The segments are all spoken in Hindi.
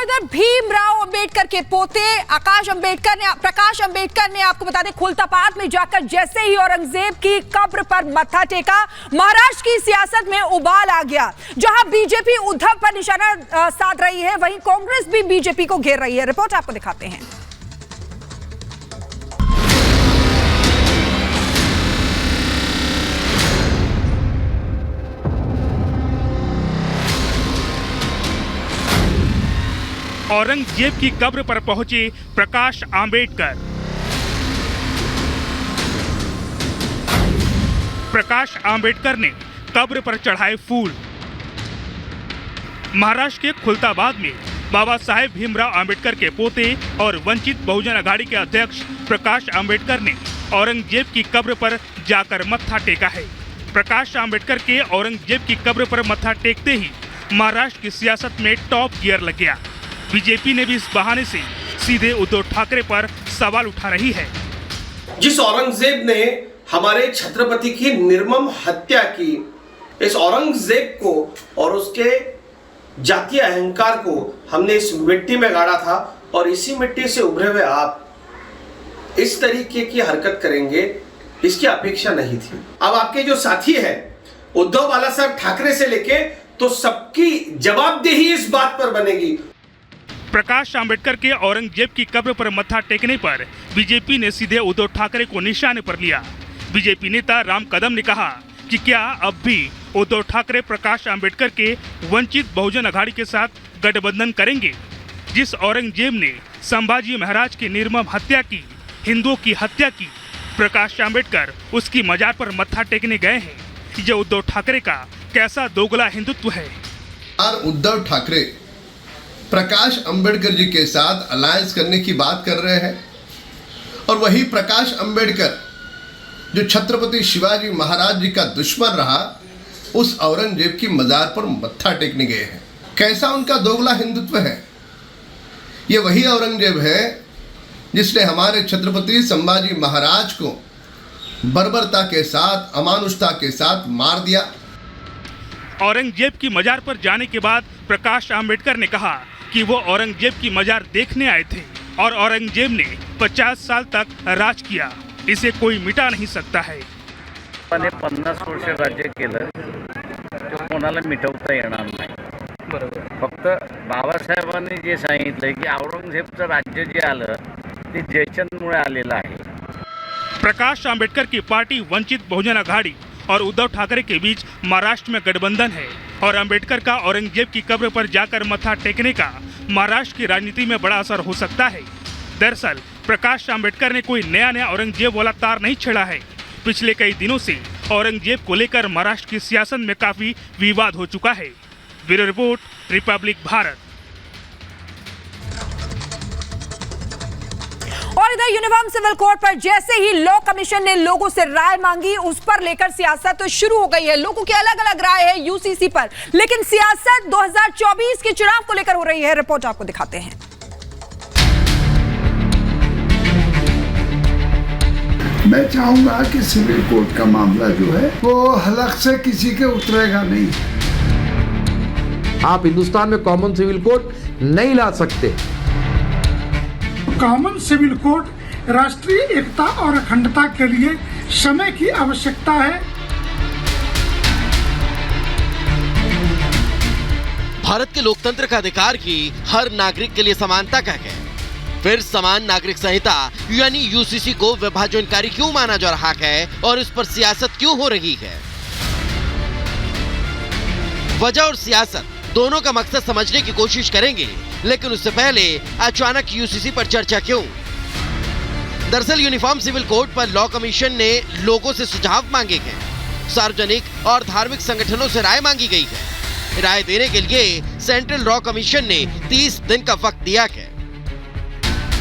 इधर भीमराव अंबेडकर के पोते प्रकाश अंबेडकर ने आपको बता दें खुलताबाद में जाकर जैसे ही औरंगजेब की कब्र पर मत्था टेका, महाराष्ट्र की सियासत में उबाल आ गया। जहां बीजेपी उद्धव पर निशाना साध रही है, वहीं कांग्रेस भी बीजेपी को घेर रही है। रिपोर्ट आपको दिखाते हैं। औरंगजेब की कब्र पर पहुंचे प्रकाश आंबेडकर। प्रकाश आंबेडकर ने कब्र पर चढ़ाए फूल। महाराष्ट्र के खुलताबाद में बाबा साहेब भीमराव आंबेडकर के पोते और वंचित बहुजन अघाड़ी के अध्यक्ष प्रकाश आंबेडकर ने औरंगजेब की कब्र पर जाकर मत्था टेका है। प्रकाश आंबेडकर के औरंगजेब की कब्र पर मत्था टेकते ही महाराष्ट्र की सियासत में टॉप गियर लग गया। बीजेपी ने भी इस बहाने से सीधे उद्धव ठाकरे पर सवाल उठा रही है। जिस औरंगजेब ने हमारे छत्रपति की निर्मम हत्या की, इस औरंगजेब को और उसके जातीय अहंकार को हमने इस मिट्टी में गाड़ा था और इसी मिट्टी से उभरे हुए आप इस तरीके की हरकत करेंगे, इसकी अपेक्षा नहीं थी। अब आपके जो साथी हैं उद्धव बाला साहब ठाकरे से लेके तो सबकी जवाबदेही इस बात पर बनेगी। प्रकाश आंबेडकर के औरंगजेब की कब्र पर मत्था टेकने पर बीजेपी ने सीधे उद्धव ठाकरे को निशाने पर लिया। बीजेपी नेता राम कदम ने कहा कि क्या अब भी उद्धव ठाकरे प्रकाश आंबेडकर के वंचित बहुजन अघाड़ी के साथ गठबंधन करेंगे। जिस औरंगजेब ने संभाजी महाराज की निर्मम हत्या की, हिंदुओं की हत्या की, प्रकाश आंबेडकर उसकी मजार पर मत्था टेकने गए हैं। ये उद्धव ठाकरे का कैसा दोगला हिंदुत्व है। और उद्धव ठाकरे प्रकाश अंबेडकर जी के साथ अलायंस करने की बात कर रहे हैं और वही प्रकाश अंबेडकर जो छत्रपति शिवाजी महाराज जी का दुश्मन रहा, उस औरंगजेब की मजार पर मत्था टेकने गए हैं। कैसा उनका दोगला हिंदुत्व है। ये वही औरंगजेब है जिसने हमारे छत्रपति संभाजी महाराज को बर्बरता के साथ, अमानुषता के साथ मार दिया। औरंगजेब की मजार पर जाने के बाद प्रकाश आंबेडकर ने कहा कि वो औरंगजेब की मजार देखने आए थे और औरंगजेब ने 50 साल तक राज किया, इसे कोई मिटा नहीं सकता है। 50 वर्ष राज्य केलं ते कोणाला मिटवता येणार नाही। बरोबर, फक्त बाबासाहेबांनी जे सांगितलं की औरंगजेबचं राज्य जे आलं ते जयचंदमुळे आलेलं आहे। प्रकाश आंबेडकर की पार्टी वंचित बहुजन अघाड़ी और उद्धव ठाकरे के बीच महाराष्ट्र में गठबंधन है और अंबेडकर का औरंगजेब की कब्र पर जाकर मत्था टेकने का महाराष्ट्र की राजनीति में बड़ा असर हो सकता है। दरअसल प्रकाश आंबेडकर ने कोई नया औरंगजेब वाला तार नहीं छेड़ा है। पिछले कई दिनों से औरंगजेब को लेकर महाराष्ट्र की सियासत में काफी विवाद हो चुका है। Bureau report, Republic Bharat. और इधर यूनिफॉर्म सिविल कोड पर जैसे ही लॉ कमीशन ने लोगों से राय मांगी, उस पर लेकर सियासत तो शुरू हो गई है। लोगों की अलग अलग राय है यूसीसी पर, लेकिन सियासत 2024 के चुनाव को लेकर हो रही है। रिपोर्ट आपको दिखाते हैं। मैं चाहूंगा कि सिविल कोड का मामला जो है वो हलक से किसी के उतरेगा नहीं। आप हिंदुस्तान में कॉमन सिविल कोड नहीं ला सकते। कॉमन सिविल कोड राष्ट्रीय एकता और अखंडता के लिए समय की आवश्यकता है। भारत के लोकतंत्र का अधिकार की हर नागरिक के लिए समानता का है। फिर समान नागरिक संहिता यानी यूसीसी को विभाजनकारी क्यों माना जा रहा है और इस पर सियासत क्यों हो रही है। वजह और सियासत दोनों का मकसद समझने की कोशिश करेंगे, लेकिन उससे पहले अचानक यूसीसी पर चर्चा क्यों। दरअसल यूनिफॉर्म सिविल कोड पर लॉ कमीशन ने लोगों से सुझाव मांगे हैं। सार्वजनिक और धार्मिक संगठनों से राय मांगी गई है। राय देने के लिए सेंट्रल लॉ कमीशन ने 30 दिन का वक्त दिया है,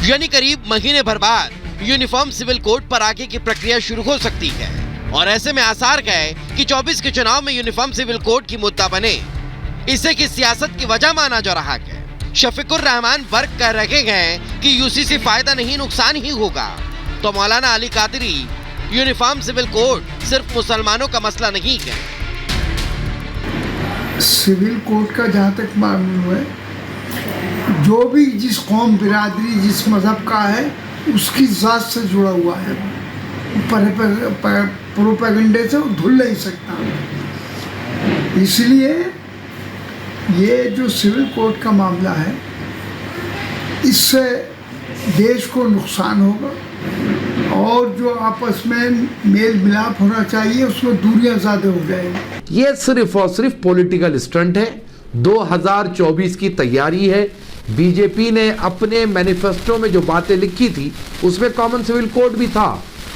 यानी करीब महीने भर बाद यूनिफॉर्म सिविल कोड पर आगे की प्रक्रिया शुरू हो सकती है। और ऐसे में आसार है कि 24 के चुनाव में यूनिफॉर्म सिविल कोड की मुद्दा बने। इसे की सियासत की वजह माना जा रहा है। शफीकुर रहमान वर्क कर रहे हैं कि यूसीसी फायदा नहीं नुकसान ही होगा, तो Maulana Ali Qadri uniform civil code सिर्फ मुसलमानों का मसला नहीं है। सिविल कोड का जहाँ तक मालूम है जो भी जिस कौम बिरादरी जिस मज़हब का है उसकी ज़ात से जुड़ा हुआ है, प्रोपेगेंडे से वो धुल नहीं सकता। इसलिए ये जो सिविल कोर्ट का मामला है, इससे देश को नुकसान होगा और जो आपस में मेल मिलाप होना चाहिए उसमें दूरियां ज़्यादा हो जाएंगी। ये सिर्फ और सिर्फ पॉलिटिकल स्टंट है। 2024 की तैयारी है। बीजेपी ने अपने मैनिफेस्टो में जो बातें लिखी थी उसमें कॉमन सिविल कोड भी था।